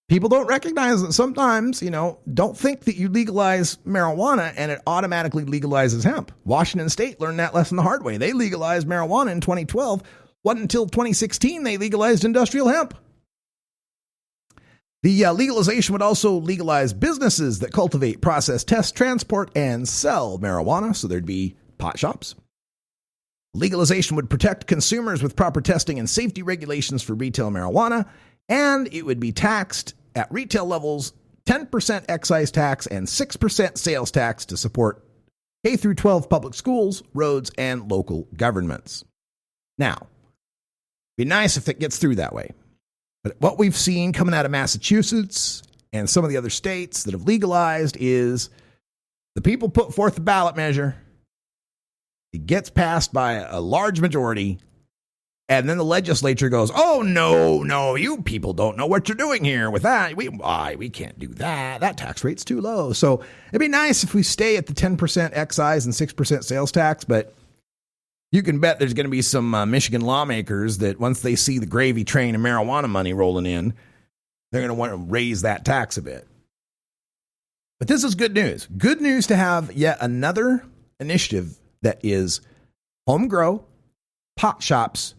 People don't recognize that sometimes, don't think that you legalize marijuana and it automatically legalizes hemp. Washington State learned that lesson the hard way. They legalized marijuana in 2012. Wasn't until 2016 they legalized industrial hemp. The legalization would also legalize businesses that cultivate, process, test, transport, and sell marijuana. So there'd be pot shops. Legalization would protect consumers with proper testing and safety regulations for retail marijuana, and it would be taxed at retail levels, 10% excise tax and 6% sales tax to support K through 12 public schools, roads, and local governments. Now, it'd be nice if it gets through that way. But what we've seen coming out of Massachusetts and some of the other states that have legalized is the people put forth the ballot measure. It gets passed by a large majority, and then the legislature goes, oh, no, you people don't know what you're doing here with that. We can't do that. That tax rate's too low. So it'd be nice if we stay at the 10% excise and 6% sales tax, but you can bet there's going to be some Michigan lawmakers that once they see the gravy train of marijuana money rolling in, they're going to want to raise that tax a bit. But this is good news. Good news to have yet another initiative that is home grow, pot shops,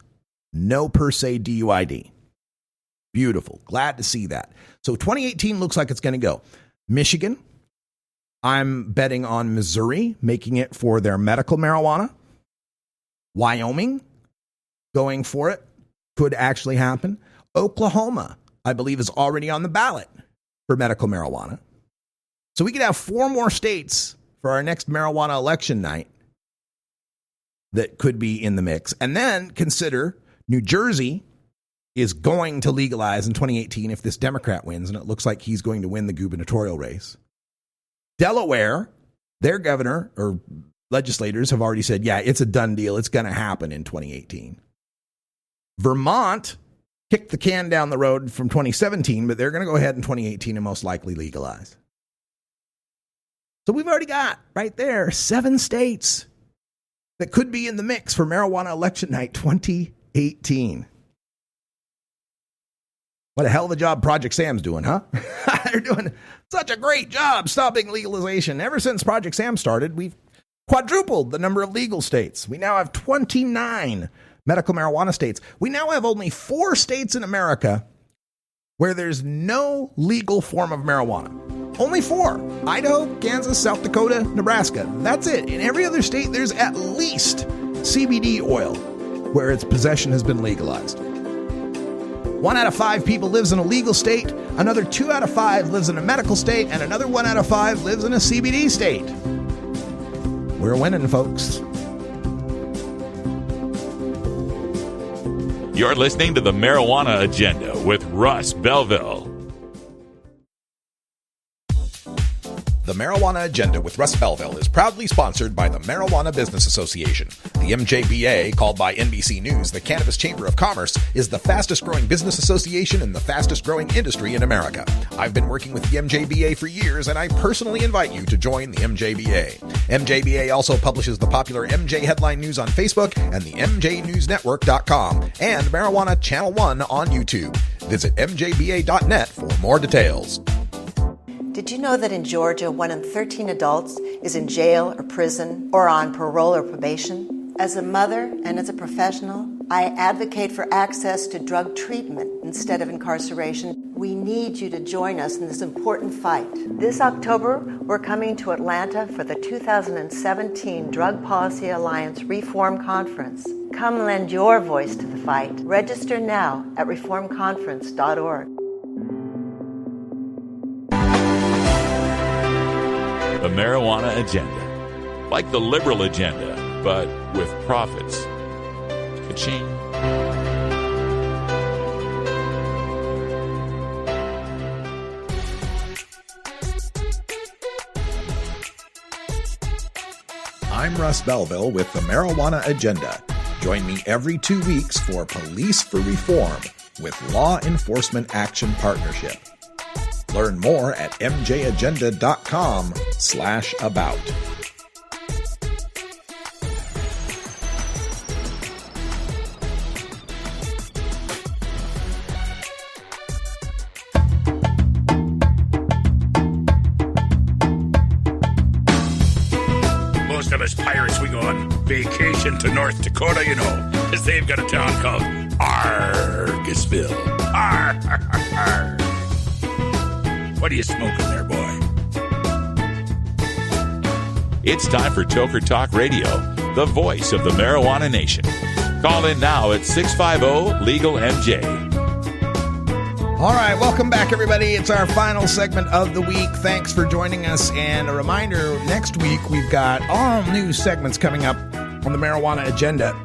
no per se DUID. Beautiful. Glad to see that. So 2018 looks like it's going to go. Michigan, I'm betting on Missouri making it for their medical marijuana. Wyoming going for it. Could actually happen. Oklahoma, I believe, is already on the ballot for medical marijuana. So we could have 4 more states for our next marijuana election night that could be in the mix. And then consider New Jersey is going to legalize in 2018 if this Democrat wins, and it looks like he's going to win the gubernatorial race. Delaware, their governor or legislators have already said, yeah, it's a done deal. It's going to happen in 2018. Vermont kicked the can down the road from 2017, but they're going to go ahead in 2018 and most likely legalize. So we've already got right there 7 states that could be in the mix for marijuana election night 2018. What a hell of a job Project Sam's doing, huh? They're doing such a great job stopping legalization. Ever since Project Sam started, we've quadrupled the number of legal states. We now have 29 medical marijuana states. We now have only 4 states in America where there's no legal form of marijuana. Only 4. Idaho, Kansas, South Dakota, Nebraska. That's it. In every other state, there's at least CBD oil where its possession has been legalized. 1 out of 5 people lives in a legal state. Another 2 out of 5 lives in a medical state. And another 1 out of 5 lives in a CBD state. We're winning, folks. You're listening to the Marijuana Agenda with Russ Belville. The Marijuana Agenda with Russ Belville is proudly sponsored by the Marijuana Business Association. The MJBA, called by NBC News the Cannabis Chamber of Commerce, is the fastest growing business association and the fastest growing industry in America. I've been working with the MJBA for years, and I personally invite you to join the MJBA. MJBA also publishes the popular MJ Headline News on Facebook and the MJNewsNetwork.com and Marijuana Channel 1 on YouTube. Visit MJBA.net for more details. Did you know that in Georgia, 1 in 13 adults is in jail or prison or on parole or probation? As a mother and as a professional, I advocate for access to drug treatment instead of incarceration. We need you to join us in this important fight. This October, we're coming to Atlanta for the 2017 Drug Policy Alliance Reform Conference. Come lend your voice to the fight. Register now at reformconference.org. The Marijuana Agenda. Like the liberal agenda, but with profits. Ka-ching. I'm Russ Belville with the Marijuana Agenda. Join me every 2 weeks for Police for Reform with Law Enforcement Action Partnership. Learn more at mjagenda.com/about. Most of us pirates, we go on vacation to North Dakota, you know, because they've got a town called Argosville. Arr. What are you smoking there, boy? It's time for Toker Talk Radio, the voice of the marijuana nation. Call in now at 650-LEGAL-MJ. All right, welcome back, everybody. It's our final segment of the week. Thanks for joining us. And a reminder, next week we've got all new segments coming up on the Marijuana Agenda.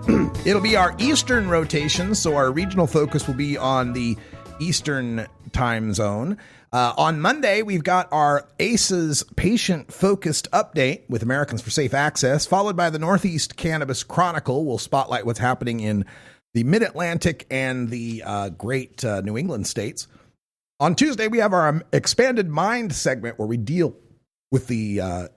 It'll be our Eastern rotation, so our regional focus will be on the Eastern time zone. On Monday, we've got our ACE's patient-focused update with Americans for Safe Access, followed by the Northeast Cannabis Chronicle. We'll spotlight what's happening in the Mid-Atlantic and the great New England states. On Tuesday, we have our Expanded Mind segment where we deal with the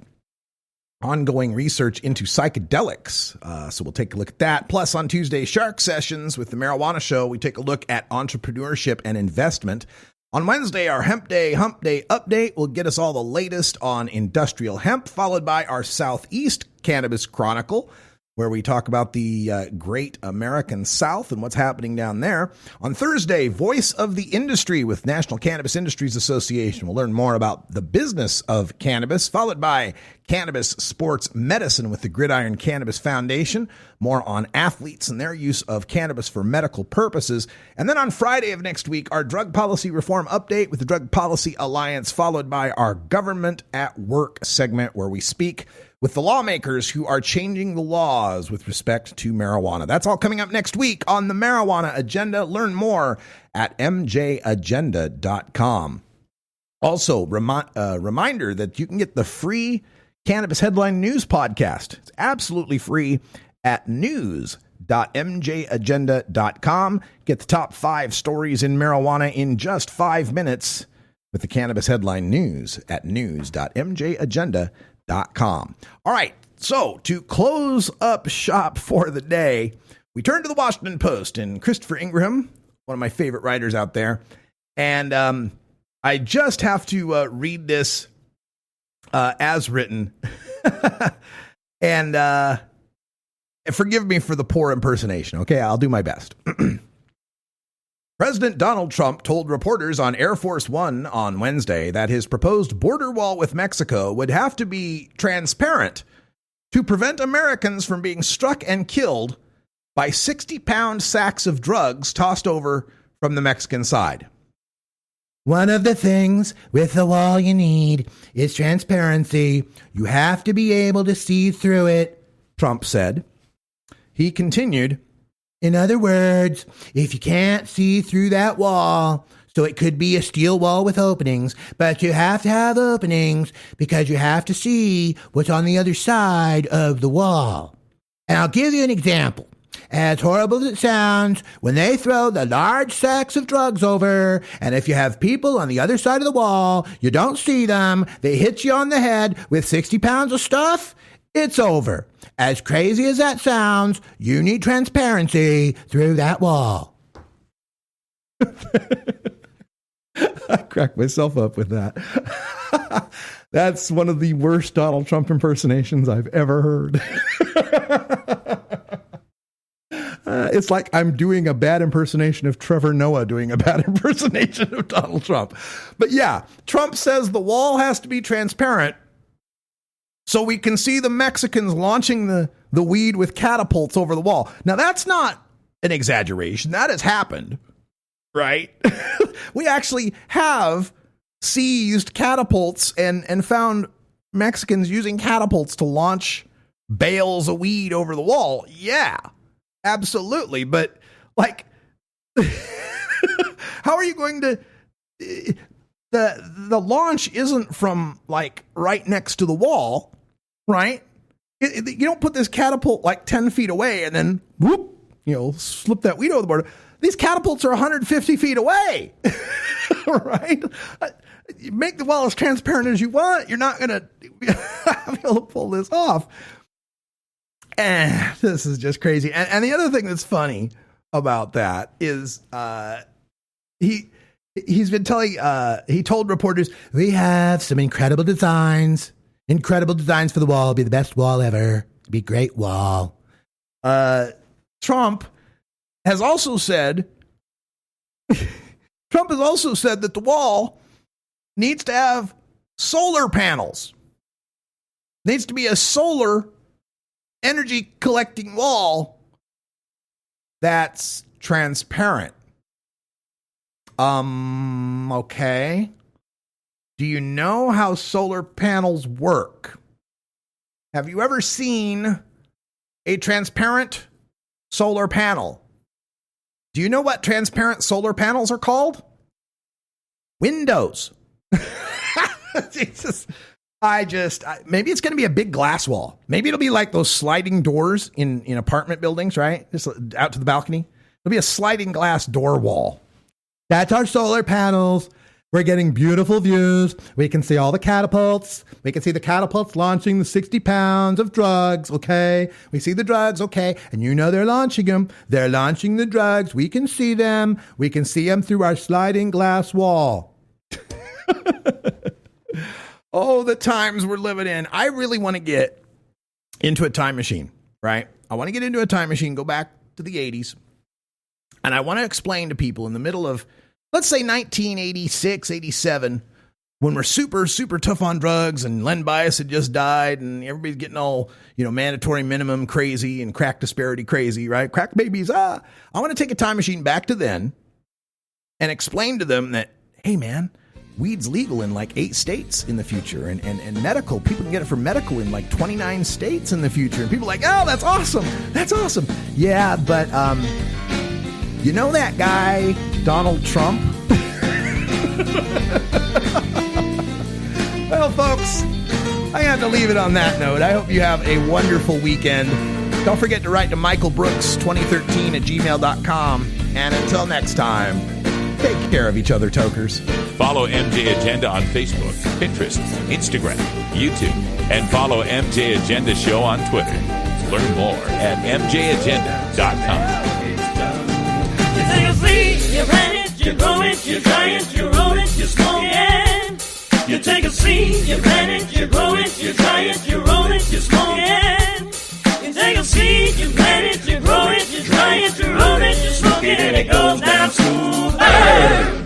ongoing research into psychedelics. So we'll take a look at that. Plus, on Tuesday, Shark Sessions with the Marijuana Show, we take a look at entrepreneurship and investment. On Wednesday, our Hump Day update will get us all the latest on industrial hemp, followed by our Southeast Cannabis Chronicle, where we talk about the great American South and what's happening down there. On Thursday, Voice of the Industry with National Cannabis Industries Association. We'll learn more about the business of cannabis, followed by Cannabis Sports Medicine with the Gridiron Cannabis Foundation. More on athletes and their use of cannabis for medical purposes. And then on Friday of next week, our Drug Policy Reform Update with the Drug Policy Alliance, followed by our Government at Work segment, where we speak with the lawmakers who are changing the laws with respect to marijuana. That's all coming up next week on the Marijuana Agenda. Learn more at mjagenda.com. Also, reminder that you can get the free Cannabis Headline News podcast. It's absolutely free at news.mjagenda.com. Get the top 5 stories in marijuana in just 5 minutes with the Cannabis Headline News at news.mjagenda.com. All right. So to close up shop for the day, we turn to the Washington Post and Christopher Ingraham, one of my favorite writers out there. And I just have to read this as written. And forgive me for the poor impersonation. Okay, I'll do my best. President Donald Trump told reporters on Air Force One on Wednesday that his proposed border wall with Mexico would have to be transparent to prevent Americans from being struck and killed by 60-pound sacks of drugs tossed over from the Mexican side. One of the things with the wall you need is transparency. You have to be able to see through it, Trump said. He continued, in other words, if you can't see through that wall, so it could be a steel wall with openings, but you have to have openings because you have to see what's on the other side of the wall. And I'll give you an example. As horrible as it sounds, when they throw the large sacks of drugs over, and if you have people on the other side of the wall, you don't see them, they hit you on the head with 60 pounds of stuff, it's over. As crazy as that sounds, you need transparency through that wall. I cracked myself up with that. That's one of the worst Donald Trump impersonations I've ever heard. It's like I'm doing a bad impersonation of Trevor Noah doing a bad impersonation of Donald Trump. But yeah, Trump says the wall has to be transparent so we can see the Mexicans launching the weed with catapults over the wall. Now, that's not an exaggeration. That has happened, right? We actually have seized catapults and found Mexicans using catapults to launch bales of weed over the wall. Yeah, absolutely. But, like, how are you going to... The launch isn't from, like, right next to the wall, right? You don't put this catapult, like, 10 feet away and then, whoop, slip that weed over the border. These catapults are 150 feet away, right? You make the wall as transparent as you want. You're not going to be able to pull this off. And this is just crazy. And the other thing that's funny about that is he's been telling, he told reporters, we have some incredible designs for the wall. It'll be the best wall ever. It'll be a great wall. Trump has also said that the wall needs to have solar panels. Needs to be a solar energy collecting wall that's transparent. Okay. Do you know how solar panels work? Have you ever seen a transparent solar panel? Do you know what transparent solar panels are called? Windows. Jesus. Maybe it's going to be a big glass wall. Maybe it'll be like those sliding doors in apartment buildings, right? Just out to the balcony. It'll be a sliding glass door wall. That's our solar panels. We're getting beautiful views. We can see all the catapults. We can see the catapults launching the 60 pounds of drugs, okay? We see the drugs, okay? And you know they're launching them. They're launching the drugs. We can see them. We can see them through our sliding glass wall. Oh, the times we're living in. I really want to get into a time machine, right? I want to get into a time machine, go back to the 80s. And I want to explain to people in the middle of, let's say 1986, 87, when we're super, super tough on drugs and Len Bias had just died and everybody's getting all, mandatory minimum crazy and crack disparity crazy, right? Crack babies. I want to take a time machine back to then and explain to them that, hey, man, weed's legal in like 8 states in the future and medical, people can get it for medical in like 29 states in the future. And people are like, oh, that's awesome. That's awesome. Yeah, but, you know that guy, Donald Trump? Well, folks, I have to leave it on that note. I hope you have a wonderful weekend. Don't forget to write to michaelbrooks2013@gmail.com. And until next time, take care of each other, tokers. Follow MJ Agenda on Facebook, Pinterest, Instagram, YouTube, And follow MJ Agenda Show on Twitter. Learn more at mjagenda.com. You take a seed, you plant it, you grow it, you dry it, you roll it, you smoke it. You take a seed, you plant it, you grow it, you dry it, you roll it, you smoke it. You take a seed, you plant it, you grow it, you dry it, you roll it, you smoke it, and it goes down smooth.